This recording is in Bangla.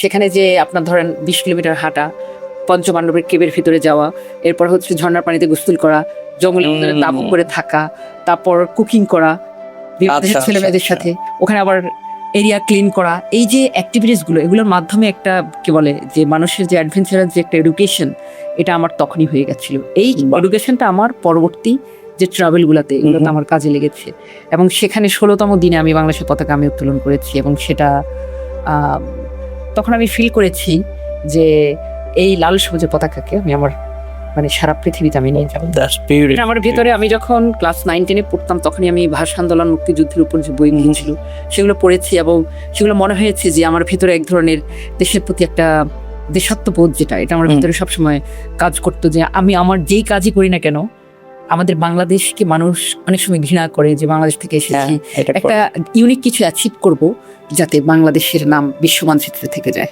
সেখানে যে আপনার ধরেন 20 কিলোমিটার হাঁটা, পঞ্চপাণ্ডবের কেবের ভিতরে যাওয়া, এরপর হচ্ছে ঝর্ণার পানিতে গোসল করা, জঙ্গলের ভিতরে তাঁবু করে থাকা, তারপর কুকিং করা বিভিন্ন দেশের ছেলে মেয়েদের সাথে, ওখানে আবার এরিয়া ক্লিন করা, এই যে অ্যাক্টিভিটিস গুলো, এগুলোর মাধ্যমে একটা কি বলে যে মানুষের যে অ্যাডভেঞ্চারাস যে একটা এডুকেশন, এটা আমার তখনই হয়ে গেছিল। এই এডুকেশনটা আমার পরবর্তী যে ট্রাভেল গুলাতে এগুলোতে আমার কাজে লেগেছে, এবং সেখানে 16তম দিনে আমি বাংলাদেশের পতাকা আমি উত্তোলন করেছি, এবং সেটা তখন আমি ফিল করেছি যে এই লাল সবুজের পতাকাকে আমি আমার মানে সারা পৃথিবীতে আমি নিয়ে যাবো। এটা আমার ভেতরে, আমি যখন ক্লাস 9-10-এ পড়তাম তখনই আমি ভাষা আন্দোলন, মুক্তিযুদ্ধের উপর যে বইগুলো ছিল সেগুলো পড়েছি, এবং সেগুলো মনে হয়েছে যে আমার ভেতরে এক ধরনের দেশের প্রতি একটা দেশাত্মবোধ, যেটা এটা আমার ভেতরে সবসময় কাজ করতো, যে আমি আমার যেই কাজই করি না কেন, আমাদের বাংলাদেশকে মানুষ অনেক সময় ঘৃণা করে যে বাংলাদেশ থেকে এসেছি, একটা ইউনিক কিছু অ্যাচিভ করব যাতে বাংলাদেশের নাম বিশ্ব মানচিত্রে থেকে যায়।